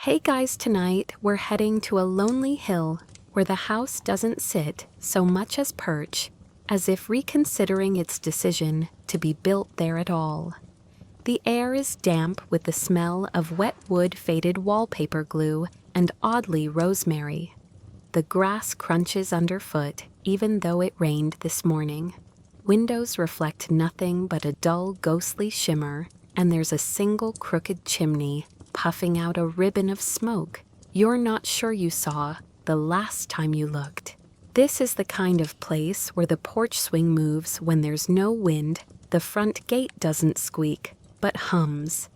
Hey guys, tonight we're heading to a lonely hill where the house doesn't sit so much as perch, as if reconsidering its decision to be built there at all. The air is damp with the smell of wet wood, faded wallpaper glue, and oddly rosemary. The grass crunches underfoot even though it rained this morning. Windows reflect nothing but a dull, ghostly shimmer, and there's a single crooked chimney puffing out a ribbon of smoke you're not sure you saw the last time you looked. This is the kind of place where the porch swing moves when there's no wind, the front gate doesn't squeak, but hums.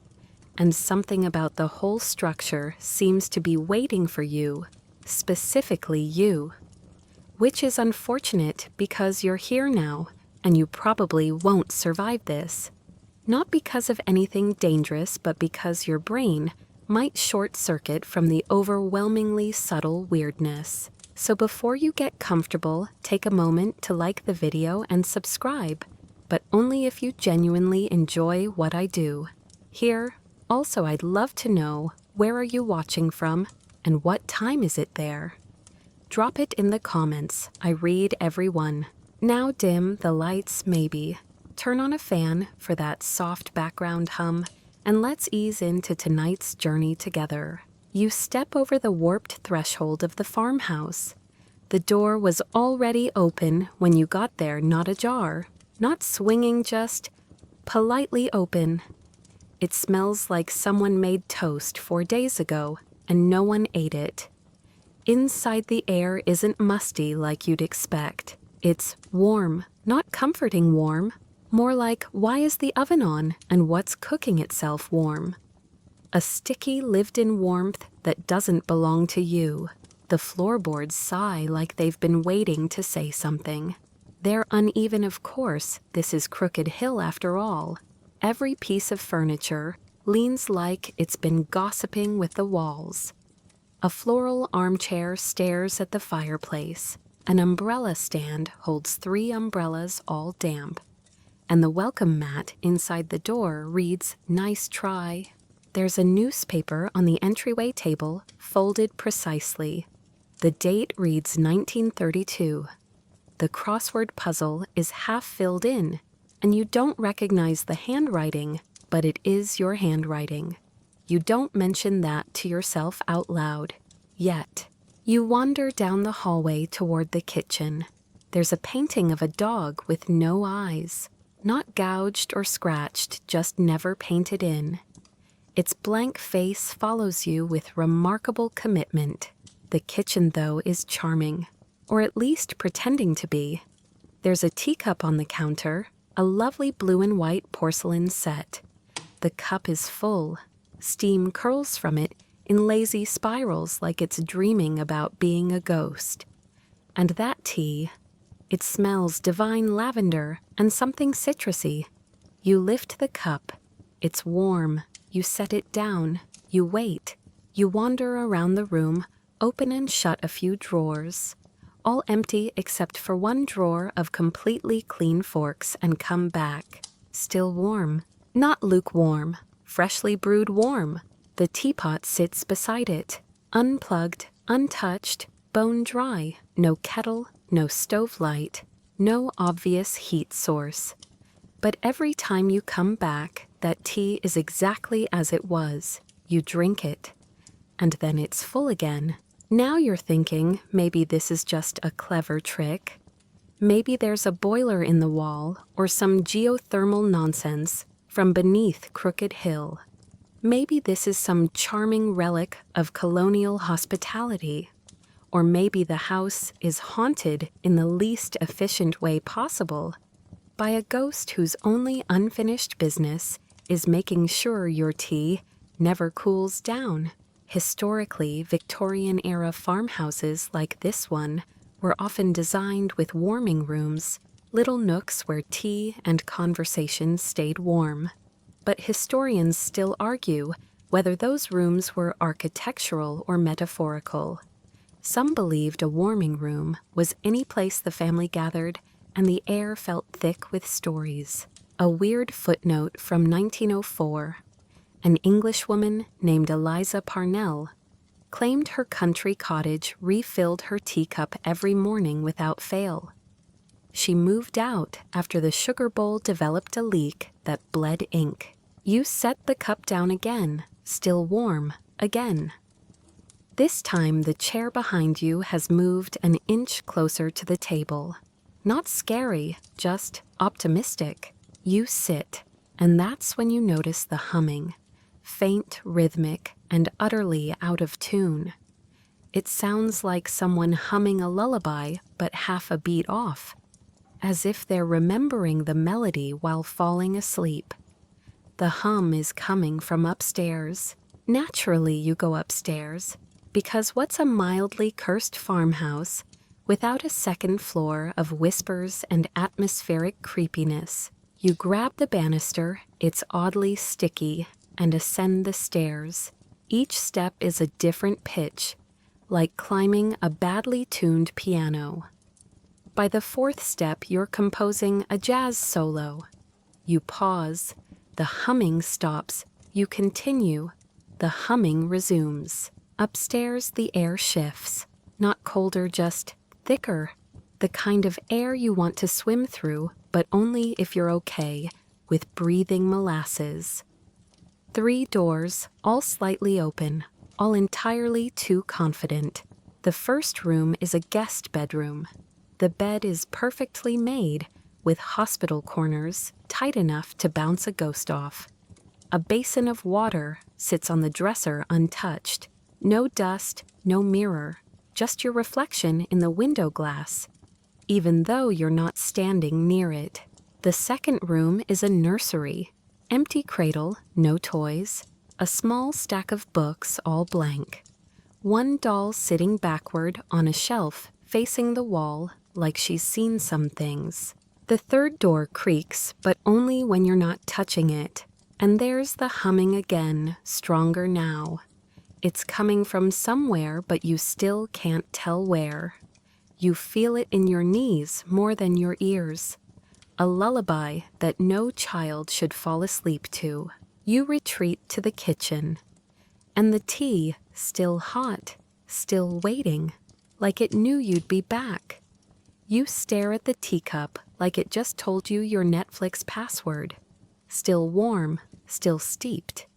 And something about the whole structure seems to be waiting for you, specifically you. Which is unfortunate because you're here now, and you probably won't survive this. Not because of anything dangerous, but because your brain might short-circuit from the overwhelmingly subtle weirdness. So before you get comfortable, take a moment to like the video and subscribe, but only if you genuinely enjoy what I do. Here, also I'd love to know, where are you watching from, and what time is it there? Drop it in the comments, I read every one. Now dim the lights maybe. Turn on a fan for that soft background hum, and let's ease into tonight's journey together. You step over the warped threshold of the farmhouse. The door was already open when you got there, not ajar, not swinging, just politely open. It smells like someone made toast 4 days ago, and no one ate it. Inside, the air isn't musty like you'd expect. It's warm, not comforting warm. More like, why is the oven on and what's cooking itself warm? A sticky, lived-in warmth that doesn't belong to you. The floorboards sigh like they've been waiting to say something. They're uneven, of course. This is Crooked Hill after all. Every piece of furniture leans like it's been gossiping with the walls. A floral armchair stares at the fireplace. An umbrella stand holds 3 umbrellas, all damp. And the welcome mat inside the door reads, "Nice try." There's a newspaper on the entryway table, folded precisely. The date reads 1932. The crossword puzzle is half filled in, and you don't recognize the handwriting, but it is your handwriting. You don't mention that to yourself out loud, yet. You wander down the hallway toward the kitchen. There's a painting of a dog with no eyes. Not gouged or scratched, just never painted in. Its blank face follows you with remarkable commitment. The kitchen, though, is charming, or at least pretending to be. There's a teacup on the counter, a lovely blue and white porcelain set. The cup is full. Steam curls from it in lazy spirals like it's dreaming about being a ghost. And that tea, it smells divine lavender and something citrusy. You lift the cup. It's warm. You set it down. You wait. You wander around the room, open and shut a few drawers. All empty except for one drawer of completely clean forks, and come back. Still warm. Not lukewarm. Freshly brewed warm. The teapot sits beside it. Unplugged, untouched, bone dry. No kettle, no stove light, no obvious heat source. But every time you come back, that tea is exactly as it was. You drink it, and then it's full again. Now you're thinking maybe this is just a clever trick. Maybe there's a boiler in the wall or some geothermal nonsense from beneath Crooked Hill. Maybe this is some charming relic of colonial hospitality. Or maybe the house is haunted in the least efficient way possible by a ghost whose only unfinished business is making sure your tea never cools down. Historically, Victorian-era farmhouses like this one were often designed with warming rooms, little nooks where tea and conversation stayed warm. But historians still argue whether those rooms were architectural or metaphorical. Some believed a warming room was any place the family gathered and the air felt thick with stories. A weird footnote from 1904. An Englishwoman named Eliza Parnell claimed her country cottage refilled her teacup every morning without fail. She moved out after the sugar bowl developed a leak that bled ink. You set the cup down again, still warm, again. This time the chair behind you has moved an inch closer to the table. Not scary, just optimistic. You sit, and that's when you notice the humming, faint, rhythmic, and utterly out of tune. It sounds like someone humming a lullaby but half a beat off, as if they're remembering the melody while falling asleep. The hum is coming from upstairs. Naturally, you go upstairs, because what's a mildly cursed farmhouse without a second floor of whispers and atmospheric creepiness? You grab the banister, it's oddly sticky, and ascend the stairs. Each step is a different pitch, like climbing a badly tuned piano. By the fourth step, you're composing a jazz solo. You pause, the humming stops, you continue, the humming resumes. Upstairs, the air shifts, not colder, just thicker, the kind of air you want to swim through, but only if you're okay with breathing molasses. 3 doors, all slightly open, all entirely too confident. The first room is a guest bedroom. The bed is perfectly made, with hospital corners tight enough to bounce a ghost off. A basin of water sits on the dresser untouched. No dust, no mirror, just your reflection in the window glass, even though you're not standing near it. The second room is a nursery. Empty cradle, no toys, a small stack of books all blank. One doll sitting backward on a shelf facing the wall like she's seen some things. The third door creaks, but only when you're not touching it. And there's the humming again, stronger now. It's coming from somewhere, but you still can't tell where. You feel it in your knees more than your ears. A lullaby that no child should fall asleep to. You retreat to the kitchen. And the tea, still hot, still waiting, like it knew you'd be back. You stare at the teacup like it just told you your Netflix password. Still warm, still steeped.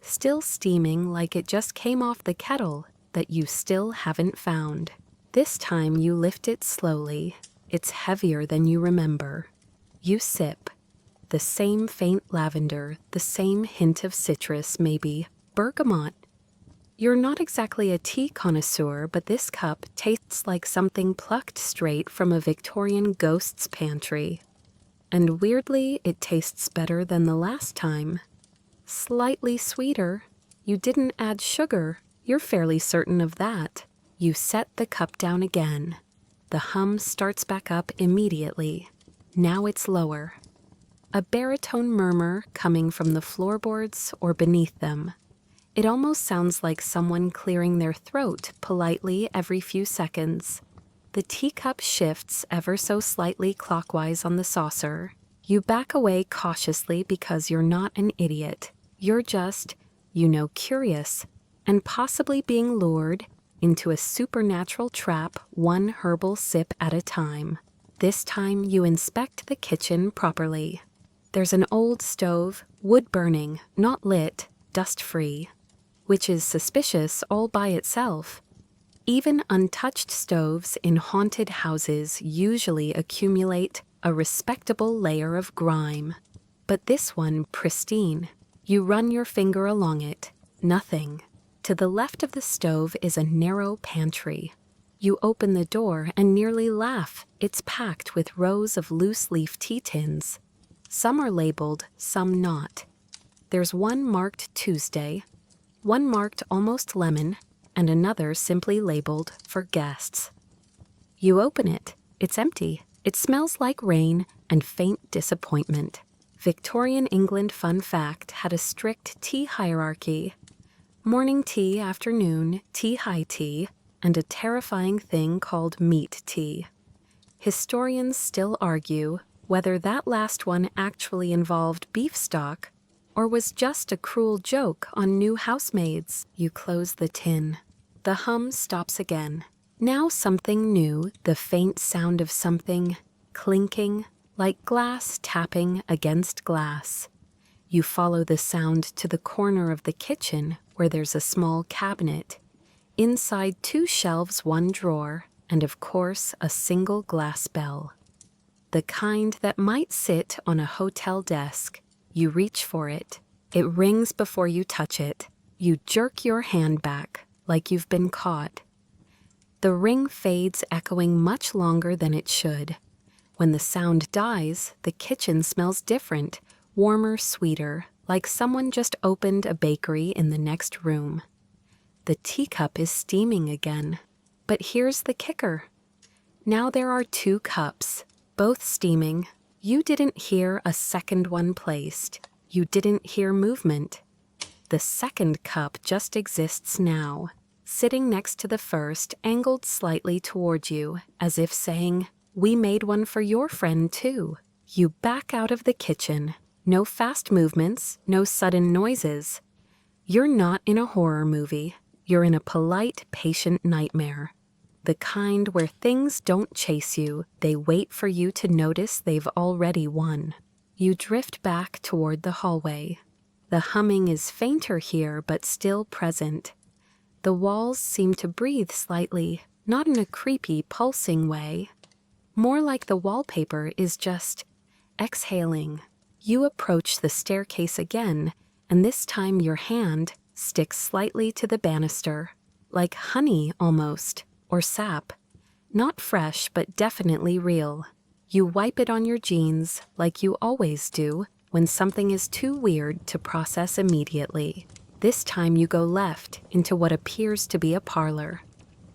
Still steaming like it just came off the kettle that you still haven't found. This time you lift it slowly. It's heavier than you remember. You sip. The same faint lavender, the same hint of citrus, maybe bergamot. You're not exactly a tea connoisseur, but this cup tastes like something plucked straight from a Victorian ghost's pantry. And weirdly, it tastes better than the last time. Slightly sweeter. You didn't add sugar. You're fairly certain of that. You set the cup down again. The hum starts back up immediately. Now it's lower. A baritone murmur coming from the floorboards or beneath them. It almost sounds like someone clearing their throat politely every few seconds. The teacup shifts ever so slightly clockwise on the saucer. You back away cautiously because you're not an idiot. You're just, curious, and possibly being lured into a supernatural trap one herbal sip at a time. This time you inspect the kitchen properly. There's an old stove, wood burning, not lit, dust-free, which is suspicious all by itself. Even untouched stoves in haunted houses usually accumulate a respectable layer of grime. But this one pristine. You run your finger along it. Nothing. To the left of the stove is a narrow pantry. You open the door and nearly laugh. It's packed with rows of loose-leaf tea tins. Some are labeled, some not. There's one marked Tuesday, one marked almost lemon, and another simply labeled for guests. You open it. It's empty. It smells like rain and faint disappointment. Victorian England, fun fact, had a strict tea hierarchy. Morning tea, afternoon, tea, high tea, and a terrifying thing called meat tea. Historians still argue whether that last one actually involved beef stock or was just a cruel joke on new housemaids. You close the tin. The hum stops again. Now something new, the faint sound of something clinking, like glass tapping against glass. You follow the sound to the corner of the kitchen where there's a small cabinet. Inside 2 shelves, 1 drawer, and of course a single glass bell. The kind that might sit on a hotel desk. You reach for it. It rings before you touch it. You jerk your hand back, like you've been caught. The ring fades, echoing much longer than it should. When the sound dies, the kitchen smells different, warmer, sweeter, like someone just opened a bakery in the next room. The teacup is steaming again. But here's the kicker. Now there are 2 cups, both steaming. You didn't hear a second one placed. You didn't hear movement. The second cup just exists now, sitting next to the first, angled slightly toward you, as if saying, "We made one for your friend too." You back out of the kitchen. No fast movements, no sudden noises. You're not in a horror movie. You're in a polite, patient nightmare. The kind where things don't chase you, they wait for you to notice they've already won. You drift back toward the hallway. The humming is fainter here, but still present. The walls seem to breathe slightly, not in a creepy, pulsing way. More like the wallpaper is just exhaling. You approach the staircase again, and this time your hand sticks slightly to the banister, like honey almost, or sap. Not fresh, but definitely real. You wipe it on your jeans, like you always do, when something is too weird to process immediately. This time you go left into what appears to be a parlor.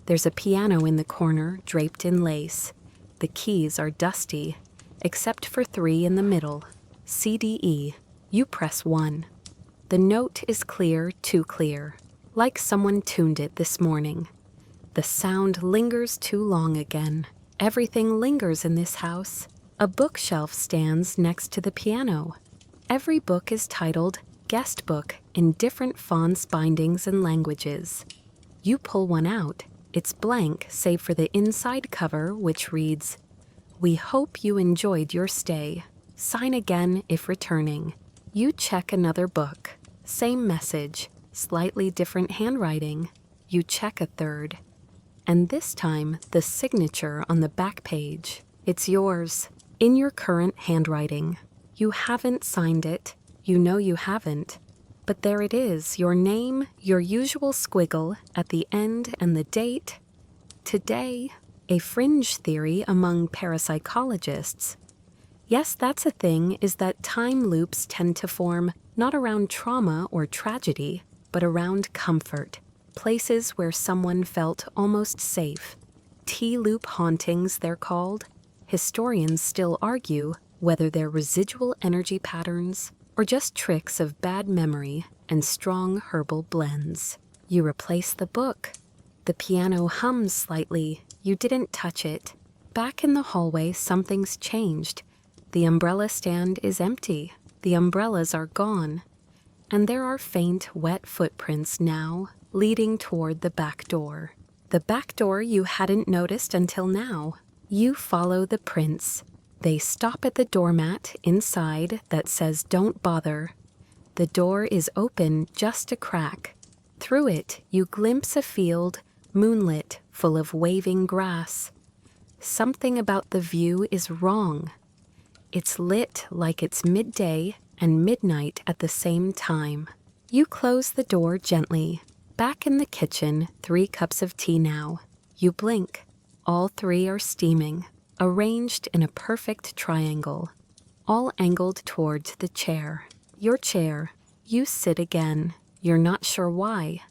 There's a piano in the corner, draped in lace. The keys are dusty, except for 3 in the middle. C, D, E. You press 1. The note is clear, too clear, like someone tuned it this morning. The sound lingers too long again. Everything lingers in this house. A bookshelf stands next to the piano. Every book is titled Guest Book in different fonts, bindings, and languages. You pull one out. It's blank, save for the inside cover, which reads, "We hope you enjoyed your stay. Sign again if returning." You check another book. Same message, slightly different handwriting. You check a third. And this time, the signature on the back page. It's yours, in your current handwriting. You haven't signed it. You know you haven't. But there it is, your name, your usual squiggle at the end, and the date. Today, a fringe theory among parapsychologists. Yes, that's a thing, is that time loops tend to form not around trauma or tragedy, but around comfort, places where someone felt almost safe. T-loop hauntings, they're called. Historians still argue whether they're residual energy patterns or just tricks of bad memory and strong herbal blends. You replace the book. The piano hums slightly. You didn't touch it. Back in the hallway, something's changed. The umbrella stand is empty. The umbrellas are gone. And there are faint, wet footprints now, leading toward the back door. The back door you hadn't noticed until now. You follow the prints. They stop at the doormat inside that says "Don't bother." The door is open just a crack. Through it, you glimpse a field, moonlit, full of waving grass. Something about the view is wrong. It's lit like it's midday and midnight at the same time. You close the door gently. Back in the kitchen, 3 cups of tea now. You blink. All 3 are steaming, arranged in a perfect triangle, all angled towards the chair. Your chair. You sit again. You're not sure why.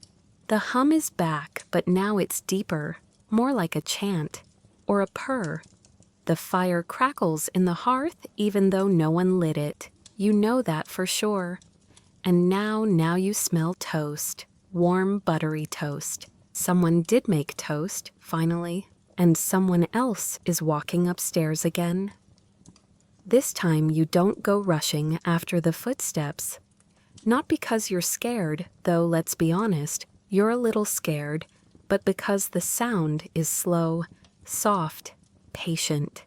The hum is back, but now it's deeper, more like a chant, or a purr. The fire crackles in the hearth even though no one lit it. You know that for sure. And now you smell toast. Warm, buttery toast. Someone did make toast, finally. And someone else is walking upstairs again. This time you don't go rushing after the footsteps. Not because you're scared, though let's be honest, you're a little scared, but because the sound is slow, soft, patient.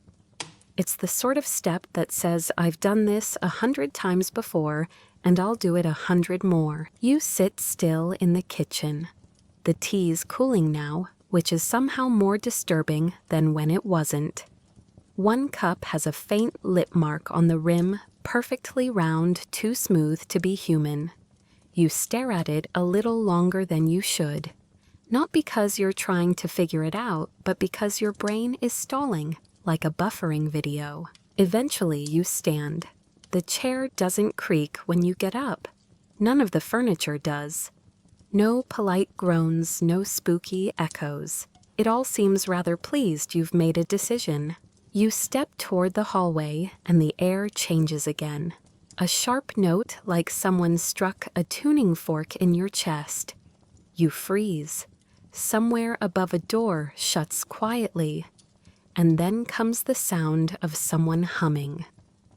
It's the sort of step that says, I've done this 100 times before, and I'll do it 100 more. You sit still in the kitchen. The tea's cooling now, which is somehow more disturbing than when it wasn't. One cup has a faint lip mark on the rim, perfectly round, too smooth to be human. You stare at it a little longer than you should. Not because you're trying to figure it out, but because your brain is stalling, like a buffering video. Eventually you stand. The chair doesn't creak when you get up. None of the furniture does. No polite groans, no spooky echoes. It all seems rather pleased you've made a decision. You step toward the hallway and the air changes again. A sharp note like someone struck a tuning fork in your chest. You freeze. Somewhere above a door shuts quietly. And then comes the sound of someone humming.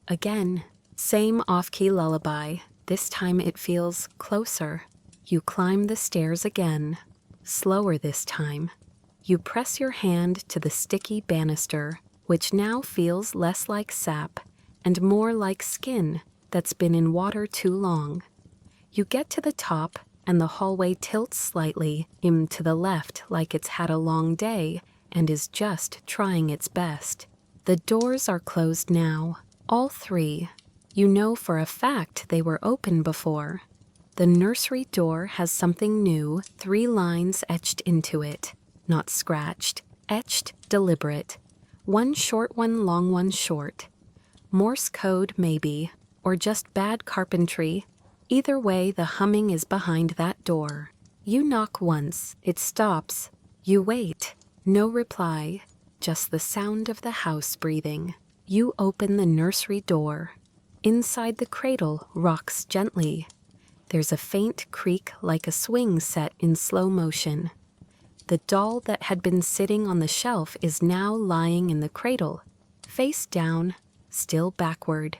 Again, same off-key lullaby. This time it feels closer. You climb the stairs again. Slower this time. You press your hand to the sticky banister, which now feels less like sap and more like skin that's been in water too long. You get to the top and the hallway tilts slightly to the left like it's had a long day and is just trying its best. The doors are closed now, all three. You know for a fact they were open before. The nursery door has something new, 3 lines etched into it. Not scratched, etched, deliberate. One short, one long, one short. Morse code maybe, or just bad carpentry. Either way, the humming is behind that door. You knock once, it stops. You wait. No reply, just the sound of the house breathing. You open the nursery door. Inside the cradle rocks gently. There's a faint creak like a swing set in slow motion. The doll that had been sitting on the shelf is now lying in the cradle, face down, still backward.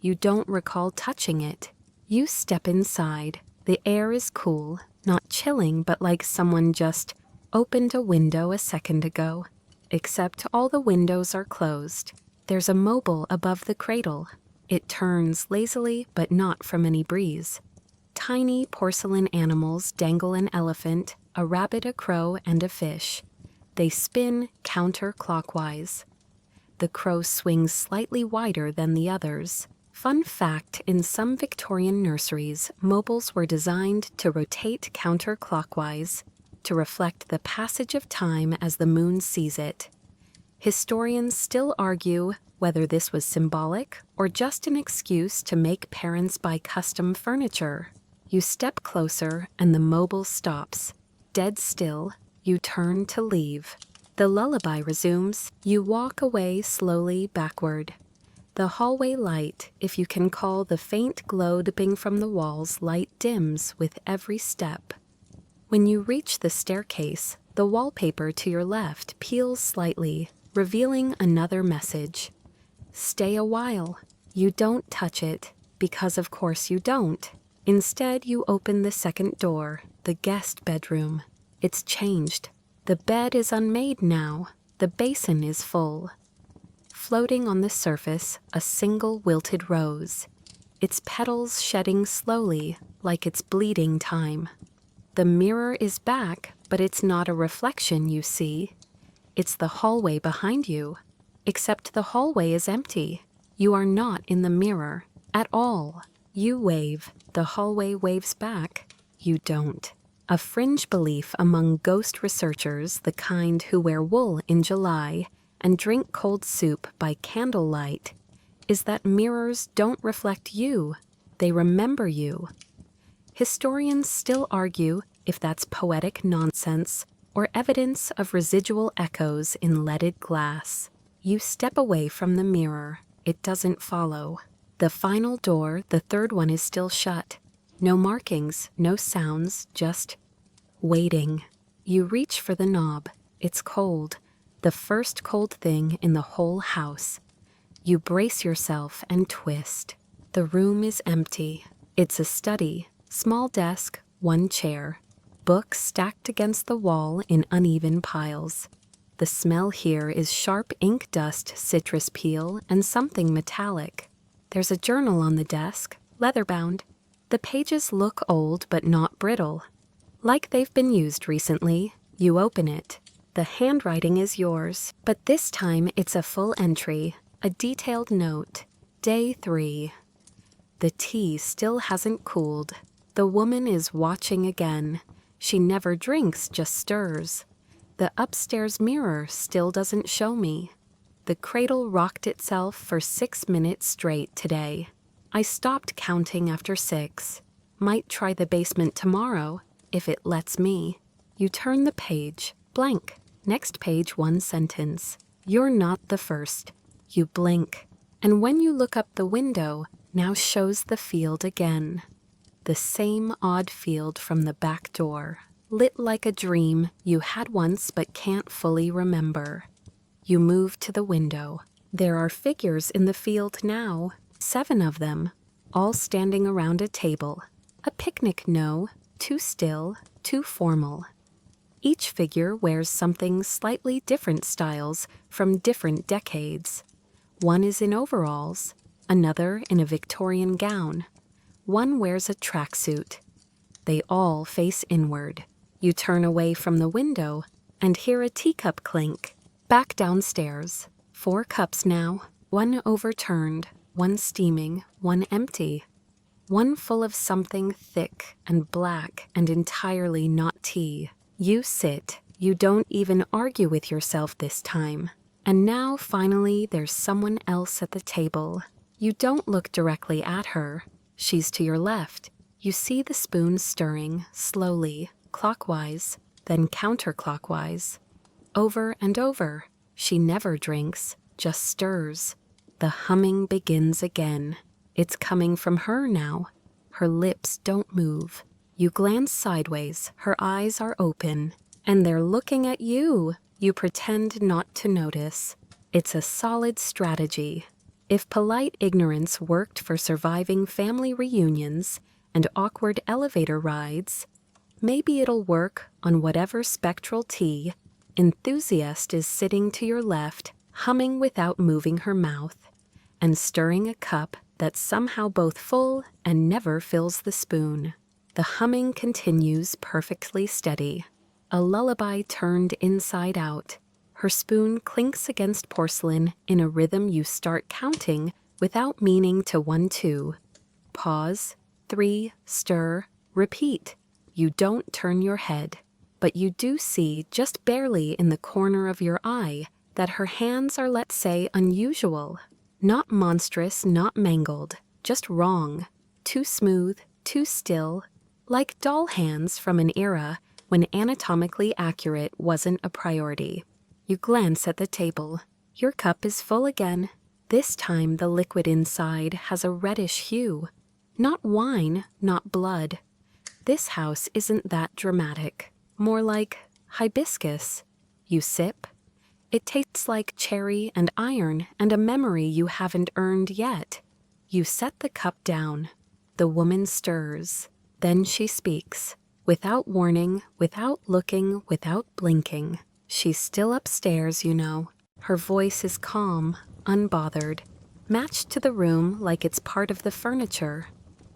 You don't recall touching it. You step inside. The air is cool, not chilling, but like someone just opened a window a second ago. Except all the windows are closed. There's a mobile above the cradle. It turns lazily, but not from any breeze. Tiny porcelain animals dangle an elephant, a rabbit, a crow, and a fish. They spin counterclockwise. The crow swings slightly wider than the others. Fun fact, in some Victorian nurseries, mobiles were designed to rotate counterclockwise to reflect the passage of time as the moon sees it. Historians still argue whether this was symbolic or just an excuse to make parents buy custom furniture. You step closer and the mobile stops. Dead still, you turn to leave. The lullaby resumes. You walk away slowly backward. The hallway light, if you can call the faint glow dipping from the walls, light dims with every step. When you reach the staircase, the wallpaper to your left peels slightly, revealing another message. Stay a while. You don't touch it, because of course you don't. Instead, you open the second door, the guest bedroom. It's changed. The bed is unmade now. The basin is full. Floating on the surface, a single wilted rose. Its petals shedding slowly, like it's bleeding time. The mirror is back, but it's not a reflection you see. It's the hallway behind you. Except the hallway is empty. You are not in the mirror at all. You wave. The hallway waves back. You don't. A fringe belief among ghost researchers, the kind who wear wool in July and drink cold soup by candlelight, is that mirrors don't reflect you. They remember you. Historians still argue if that's poetic nonsense or evidence of residual echoes in leaded glass. You step away from the mirror. It doesn't follow. The final door, the third one, is still shut. No markings, no sounds, just waiting. You reach for the knob. It's cold. The first cold thing in the whole house. You brace yourself and twist. The room is empty. It's a study. Small desk, one chair. books stacked against the wall in uneven piles. The smell here is sharp ink dust, citrus peel, and something metallic. There's a journal on the desk, leather-bound. The pages look old but not brittle. Like they've been used recently. You open it. The handwriting is yours, but this time it's a full entry, a detailed note. Day 3. The tea still hasn't cooled. The woman is watching again. She never drinks, just stirs. The upstairs mirror still doesn't show me. The cradle rocked itself for 6 minutes straight today. I stopped counting after 6. Might try the basement tomorrow, if it lets me. You turn the page, blank. Next page, 1 sentence. You're not the first. You blink. And when you look up the window, now shows the field again. The same odd field from the back door, lit like a dream you had once but can't fully remember. You move to the window. There are figures in the field now, 7 of them, all standing around a table. A picnic, no, too still, too formal. Each figure wears something slightly different styles from different decades. One is in overalls, another in a Victorian gown. One wears a tracksuit. They all face inward. You turn away from the window and hear a teacup clink. Back downstairs. 4 cups now, 1 overturned, 1 steaming, 1 empty. 1 full of something thick and black and entirely not tea. You sit. You don't even argue with yourself this time. And now, finally, there's someone else at the table. You don't look directly at her. She's to your left. You see the spoon stirring, slowly, clockwise, then counterclockwise. Over and over. She never drinks, just stirs. The humming begins again. It's coming from her now. Her lips don't move. You glance sideways, her eyes are open, and they're looking at you. You pretend not to notice. It's a solid strategy. If polite ignorance worked for surviving family reunions and awkward elevator rides, maybe it'll work on whatever spectral tea enthusiast is sitting to your left, humming without moving her mouth, and stirring a cup that's somehow both full and never fills the spoon. The humming continues perfectly steady. A lullaby turned inside out. Her spoon clinks against porcelain in a rhythm you start counting without meaning to 1, 2. Pause, 3, stir, repeat. You don't turn your head, but you do see just barely in the corner of your eye that her hands are, let's say, unusual. Not monstrous, not mangled, just wrong. Too smooth, too still, like doll hands from an era when anatomically accurate wasn't a priority. You glance at the table. Your cup is full again. This time the liquid inside has a reddish hue. Not wine, not blood. This house isn't that dramatic. More like hibiscus. You sip. It tastes like cherry and iron and a memory you haven't earned yet. You set the cup down. The woman stirs. Then she speaks. Without warning, without looking, without blinking. She's still upstairs, you know. Her voice is calm, unbothered, matched to the room like it's part of the furniture.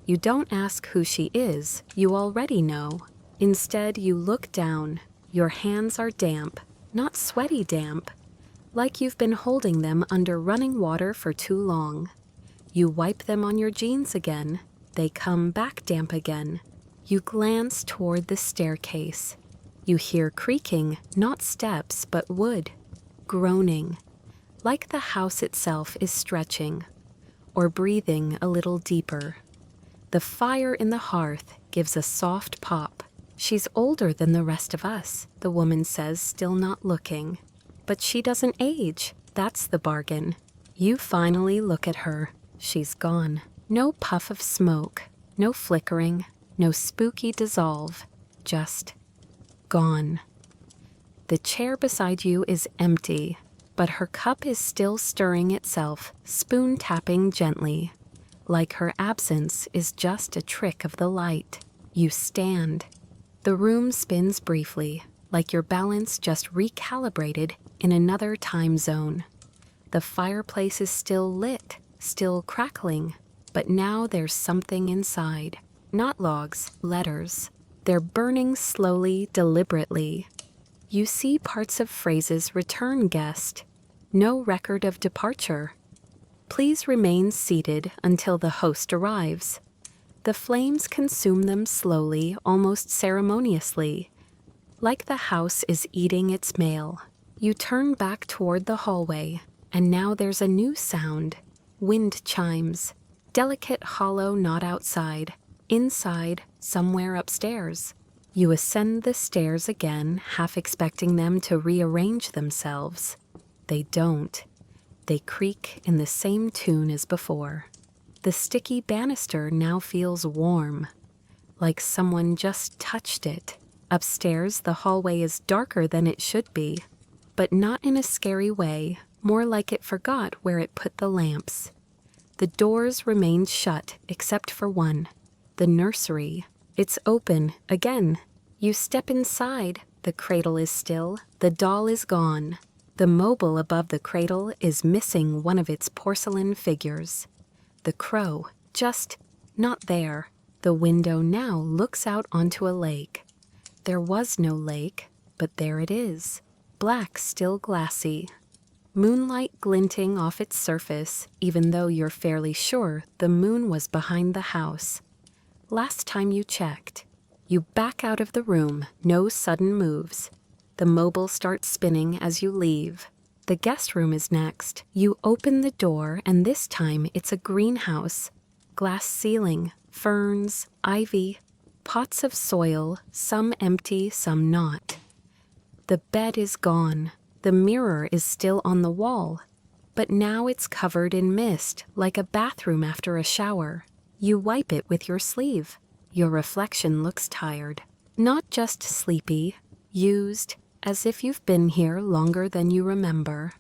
You don't ask who she is, you already know. Instead, you look down. Your hands are damp, not sweaty damp, like you've been holding them under running water for too long. You wipe them on your jeans again. They come back damp again. You glance toward the staircase. You hear creaking, not steps, but wood. Groaning, like the house itself is stretching, or breathing a little deeper. The fire in the hearth gives a soft pop. She's older than the rest of us, the woman says, still not looking. But she doesn't age. That's the bargain. You finally look at her. She's gone. No puff of smoke, no flickering, no spooky dissolve, just gone. The chair beside you is empty, but her cup is still stirring itself, spoon tapping gently, like her absence is just a trick of the light. You stand. The room spins briefly, like your balance just recalibrated in another time zone. The fireplace is still lit, still crackling, but now there's something inside. Not logs, letters. They're burning slowly, deliberately. You see parts of phrases return guest. No record of departure. Please remain seated until the host arrives. The flames consume them slowly, almost ceremoniously. Like the house is eating its mail. You turn back toward the hallway, and now there's a new sound. Wind chimes. Delicate hollow not outside. Inside, somewhere upstairs. You ascend the stairs again, half expecting them to rearrange themselves. They don't. They creak in the same tune as before. The sticky banister now feels warm, like someone just touched it. Upstairs, the hallway is darker than it should be, but not in a scary way, more like it forgot where it put the lamps. The doors remain shut except for one, the nursery. It's open again. You step inside. The cradle is still. The doll is gone. The mobile above the cradle is missing one of its porcelain figures. The crow, just not there. The window now looks out onto a lake. There was no lake, but there it is. Black, still glassy. Moonlight glinting off its surface, even though you're fairly sure the moon was behind the house. Last time you checked. You back out of the room, no sudden moves. The mobile starts spinning as you leave. The guest room is next. You open the door, and this time it's a greenhouse. Glass ceiling, ferns, ivy, pots of soil, some empty, some not. The bed is gone. The mirror is still on the wall, but now it's covered in mist, like a bathroom after a shower. You wipe it with your sleeve. Your reflection looks tired, not just sleepy, used, as if you've been here longer than you remember.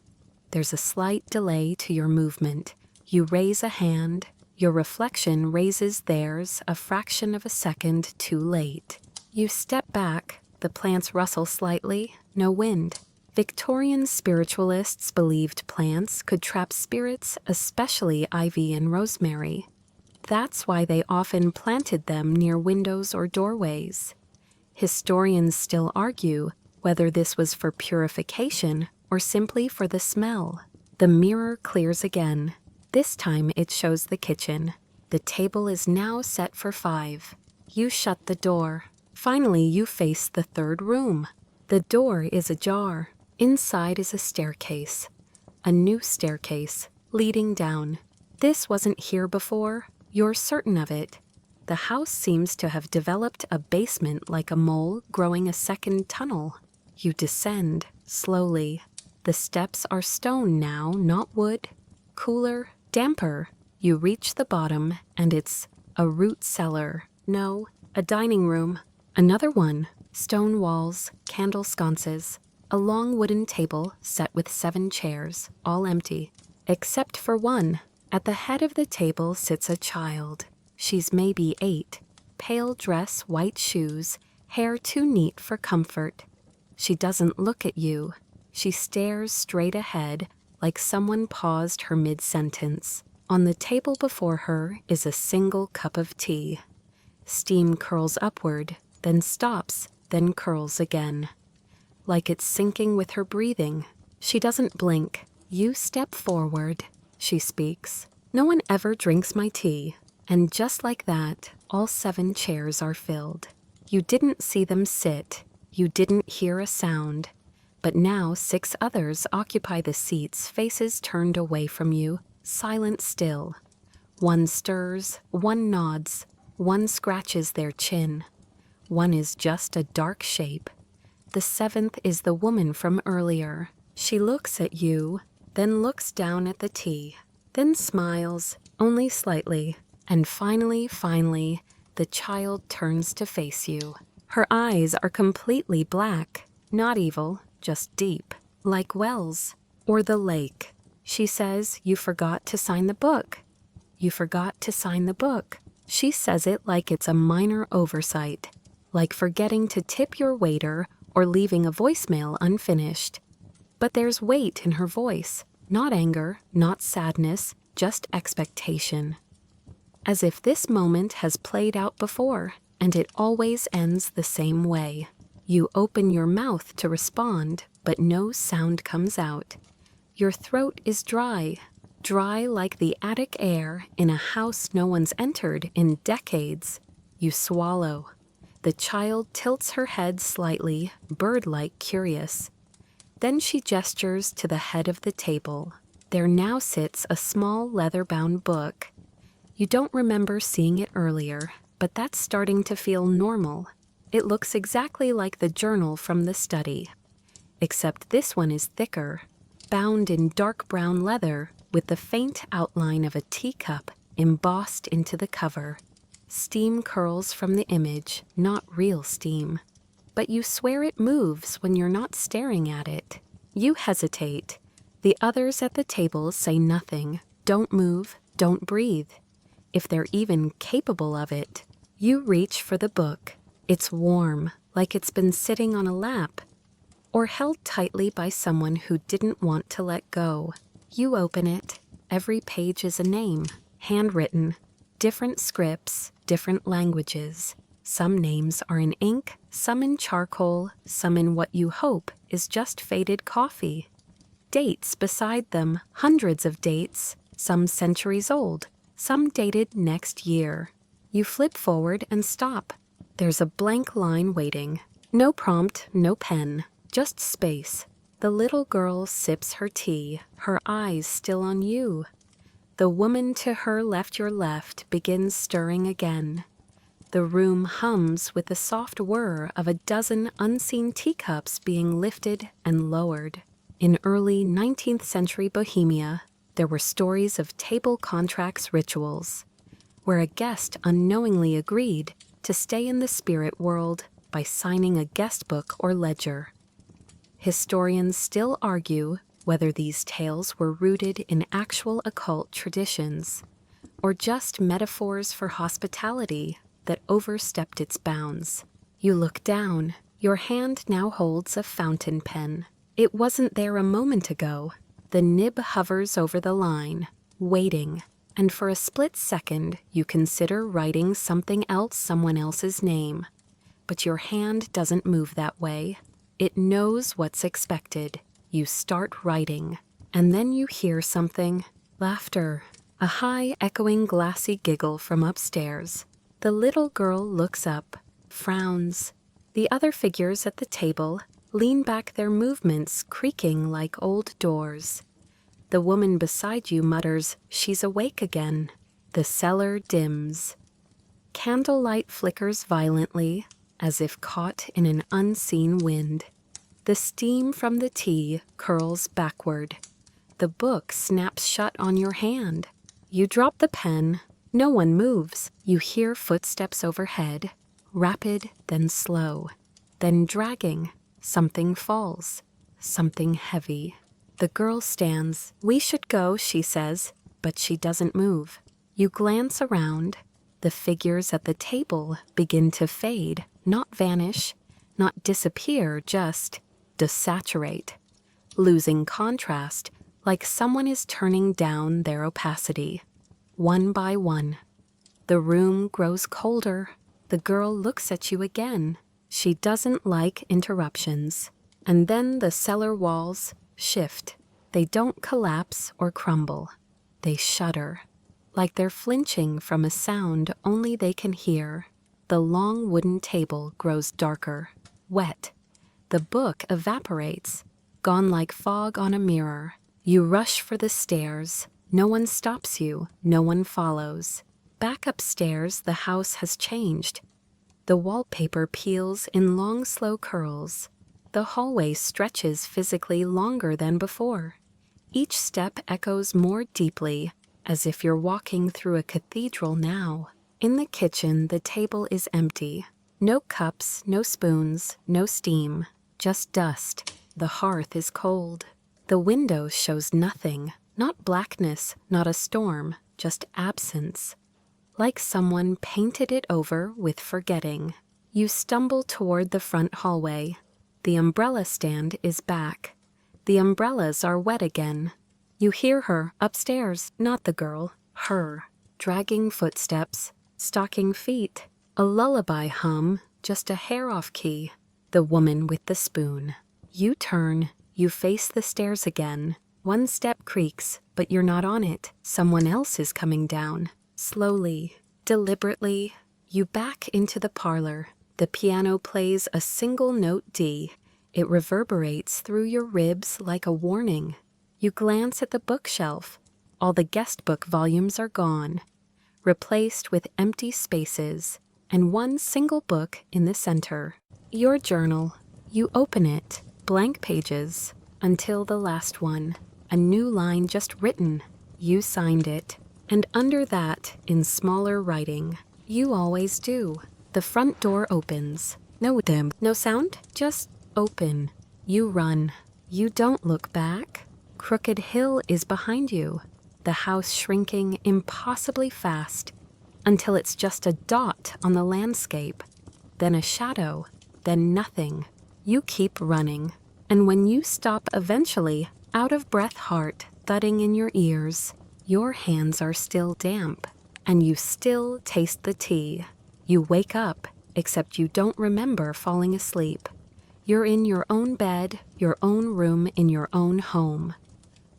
There's a slight delay to your movement. You raise a hand. Your reflection raises theirs a fraction of a second too late. You step back. The plants rustle slightly, no wind. Victorian spiritualists believed plants could trap spirits, especially ivy and rosemary. That's why they often planted them near windows or doorways. Historians still argue whether this was for purification or simply for the smell. The mirror clears again. This time it shows the kitchen. The table is now set for 5. You shut the door. Finally, you face the third room. The door is ajar. Inside is a staircase. A new staircase, leading down. This wasn't here before. You're certain of it. The house seems to have developed a basement like a mole growing a second tunnel. You descend, slowly. The steps are stone now, not wood. Cooler, damper. You reach the bottom, and it's a root cellar. No, a dining room. Another one. Stone walls, candle sconces. A long wooden table set with 7 chairs, all empty. Except for one. At the head of the table sits a child. She's maybe 8. Pale dress, white shoes, hair too neat for comfort. She doesn't look at you. She stares straight ahead, like someone paused her mid-sentence. On the table before her is a single cup of tea. Steam curls upward, then stops, then curls again. Like it's syncing with her breathing. She doesn't blink. You step forward. She speaks. No one ever drinks my tea. And just like that, all 7 chairs are filled. You didn't see them sit. You didn't hear a sound. But now 6 others occupy the seats, faces turned away from you, silent still. One stirs, one nods, one scratches their chin. One is just a dark shape. The 7th is the woman from earlier. She looks at you, then looks down at the tea, then smiles, only slightly, and finally, the child turns to face you. Her eyes are completely black, not evil, just deep, like wells, or the lake. She says, "You forgot to sign the book." You forgot to sign the book. She says it like it's a minor oversight. like forgetting to tip your waiter or leaving a voicemail unfinished. But there's weight in her voice, not anger, not sadness, just expectation. As if this moment has played out before, and it always ends the same way. You open your mouth to respond, but no sound comes out. Your throat is dry, dry like the attic air in a house no one's entered in decades. You swallow. The child tilts her head slightly, bird-like curious. Then she gestures to the head of the table. There now sits a small leather-bound book. You don't remember seeing it earlier, but that's starting to feel normal. It looks exactly like the journal from the study, except this one is thicker, bound in dark brown leather with the faint outline of a teacup embossed into the cover. Steam curls from the image, not real steam. But you swear it moves when you're not staring at it. You hesitate. The others at the table say nothing. Don't move, don't breathe. If they're even capable of it. You reach for the book. It's warm, like it's been sitting on a lap, or held tightly by someone who didn't want to let go. You open it. Every page is a name, handwritten, different scripts, different languages. Some names are in ink, some in charcoal, some in what you hope is just faded coffee. Dates beside them, hundreds of dates, some centuries old, some dated next year. You flip forward and stop. There's a blank line waiting. No prompt, no pen, just space. The little girl sips her tea, her eyes still on you. The woman to her left, your left, begins stirring again. The room hums with the soft whir of a dozen unseen teacups being lifted and lowered. In early 19th century Bohemia, there were stories of table contracts rituals, where a guest unknowingly agreed to stay in the spirit world by signing a guest book or ledger. Historians still argue whether these tales were rooted in actual occult traditions, or just metaphors for hospitality that overstepped its bounds. You look down. Your hand now holds a fountain pen. It wasn't there a moment ago. The nib hovers over the line, waiting, and for a split second you consider writing something else, someone else's name. But your hand doesn't move that way. It knows what's expected. You start writing, and then you hear something. Laughter. A high, echoing, glassy giggle from upstairs. The little girl looks up, frowns. The other figures at the table lean back, their movements creaking like old doors. The woman beside you mutters, "She's awake again." The cellar dims. Candlelight flickers violently, as if caught in an unseen wind. The steam from the tea curls backward. The book snaps shut on your hand. You drop the pen. No one moves. You hear footsteps overhead, rapid, then slow, then dragging. Something falls, something heavy. The girl stands. "We should go," she says, but she doesn't move. You glance around. The figures at the table begin to fade, not vanish, not disappear, just desaturate, losing contrast, like someone is turning down their opacity. One by one. The room grows colder. The girl looks at you again. She doesn't like interruptions. And then the cellar walls shift. They don't collapse or crumble. They shudder, like they're flinching from a sound only they can hear. The long wooden table grows darker, wet. The book evaporates, gone like fog on a mirror. You rush for the stairs. No one stops you. No one follows. Back upstairs, the house has changed. The wallpaper peels in long, slow curls. The hallway stretches physically longer than before. Each step echoes more deeply, as if you're walking through a cathedral now. In the kitchen, the table is empty. No cups, no spoons, no steam, just dust. The hearth is cold. The window shows nothing, not blackness, not a storm, just absence. Like someone painted it over with forgetting. You stumble toward the front hallway. The umbrella stand is back. The umbrellas are wet again. You hear her upstairs, not the girl, her. Dragging footsteps, stocking feet, a lullaby hum, just a hair off key. The woman with the spoon. You turn, you face the stairs again. One step creaks, but you're not on it. Someone else is coming down. Slowly, deliberately, you back into the parlor. The piano plays a single note D. It reverberates through your ribs like a warning. You glance at the bookshelf. All the guest book volumes are gone, replaced with empty spaces, and one single book in the center. Your journal. You open it, blank pages, until the last one. A new line just written. You signed it. And under that, in smaller writing, you always do. The front door opens. No sound, just open. You run. You don't look back. Crooked Hill is behind you. The house shrinking impossibly fast until it's just a dot on the landscape, then a shadow, then nothing. You keep running, and when you stop eventually, out of breath heart thudding in your ears, your hands are still damp, and you still taste the tea. You wake up, except you don't remember falling asleep. You're in your own bed, your own room in your own home.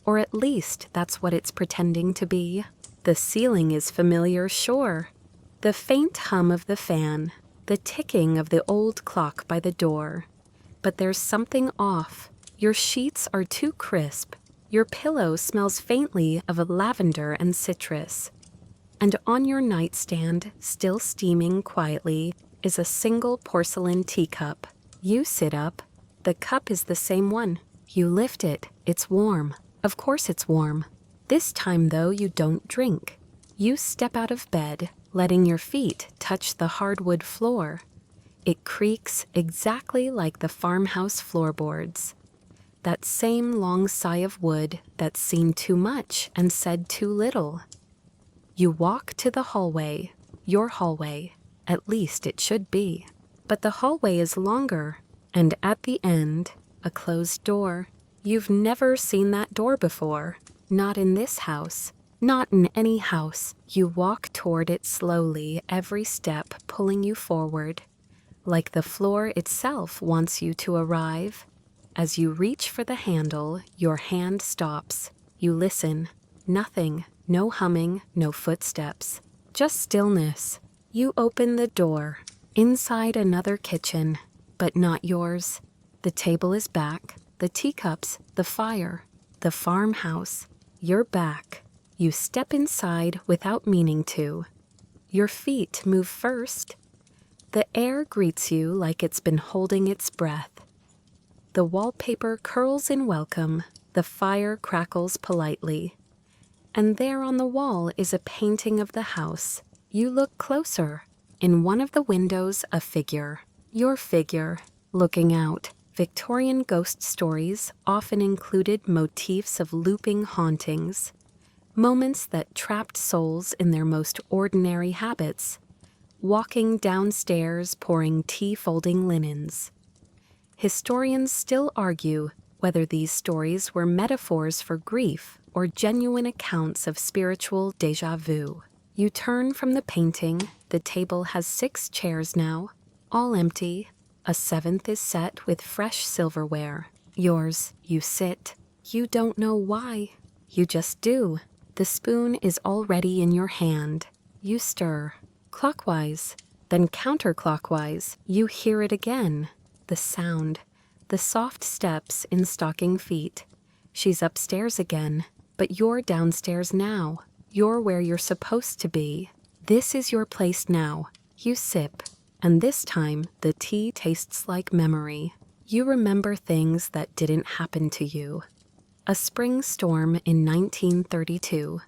Or at least that's what it's pretending to be. The ceiling is familiar, sure. The faint hum of the fan, the ticking of the old clock by the door. But there's something off. Your sheets are too crisp. Your pillow smells faintly of lavender and citrus. And on your nightstand, still steaming quietly, is a single porcelain teacup. You sit up. The cup is the same one. You lift it. It's warm. Of course it's warm. This time, though, you don't drink. You step out of bed, letting your feet touch the hardwood floor. It creaks exactly like the farmhouse floorboards. That same long sigh of wood that's seen too much and said too little. You walk to the hallway, your hallway. At least it should be. But the hallway is longer, and at the end, a closed door. You've never seen that door before. Not in this house. Not in any house. You walk toward it slowly, every step pulling you forward, like the floor itself wants you to arrive. As you reach for the handle, your hand stops. You listen. Nothing. No humming, no footsteps. Just stillness. You open the door. Inside another kitchen, but not yours. The table is back. The teacups, the fire, the farmhouse. You're back. You step inside without meaning to. Your feet move first. The air greets you like it's been holding its breath. The wallpaper curls in welcome. The fire crackles politely. And there on the wall is a painting of the house. You look closer. In one of the windows, a figure. Your figure, looking out. Victorian ghost stories often included motifs of looping hauntings, moments that trapped souls in their most ordinary habits, walking downstairs pouring tea-folding linens. Historians still argue whether these stories were metaphors for grief or genuine accounts of spiritual déjà vu. You turn from the painting. The table has 6 chairs now, all empty. A 7th is set with fresh silverware. Yours. You sit. You don't know why. You just do. The spoon is already in your hand. You stir. Clockwise, then counterclockwise. You hear it again. The sound. The soft steps in stocking feet. She's upstairs again, but you're downstairs now. You're where you're supposed to be. This is your place now. You sip. And this time, the tea tastes like memory. You remember things that didn't happen to you. A spring storm in 1932.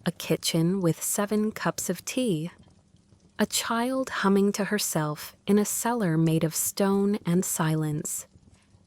A kitchen with 7 cups of tea. A child humming to herself in a cellar made of stone and silence.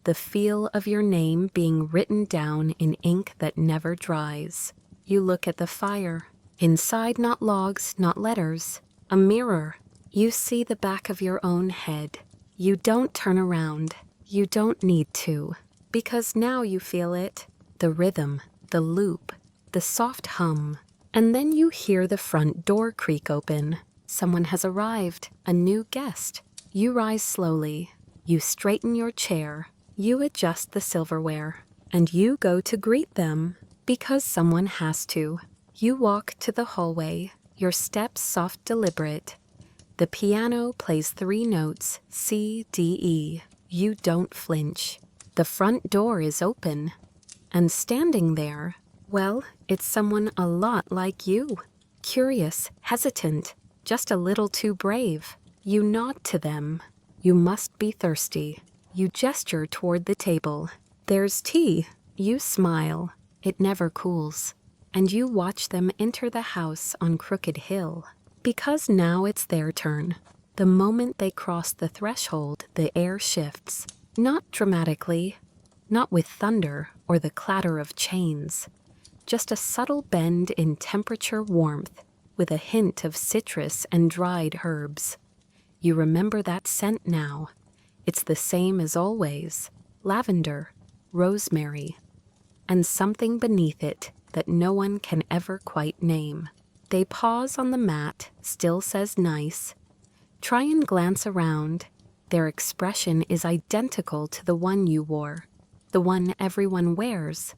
The feel of your name being written down in ink that never dries. You look at the fire. Inside, not logs, not letters. A mirror. You see the back of your own head. You don't turn around. You don't need to. Because now you feel it. The rhythm, the loop, the soft hum. And then you hear the front door creak open. Someone has arrived, a new guest. You rise slowly. You straighten your chair. You adjust the silverware. And you go to greet them. Because someone has to. You walk to the hallway, your steps soft, deliberate. The piano plays 3 notes, C, D, E. You don't flinch. The front door is open. And standing there, well, it's someone a lot like you. Curious, hesitant, just a little too brave. You nod to them. You must be thirsty. You gesture toward the table. There's tea. You smile. It never cools. And you watch them enter the house on Crooked Hill. Because now it's their turn. The moment they cross the threshold, the air shifts. Not dramatically, not with thunder or the clatter of chains. Just a subtle bend in temperature warmth with a hint of citrus and dried herbs. You remember that scent now. It's the same as always. Lavender, rosemary, and something beneath it that no one can ever quite name. They pause on the mat, still says nice. Try and glance around. Their expression is identical to the one you wore, the one everyone wears.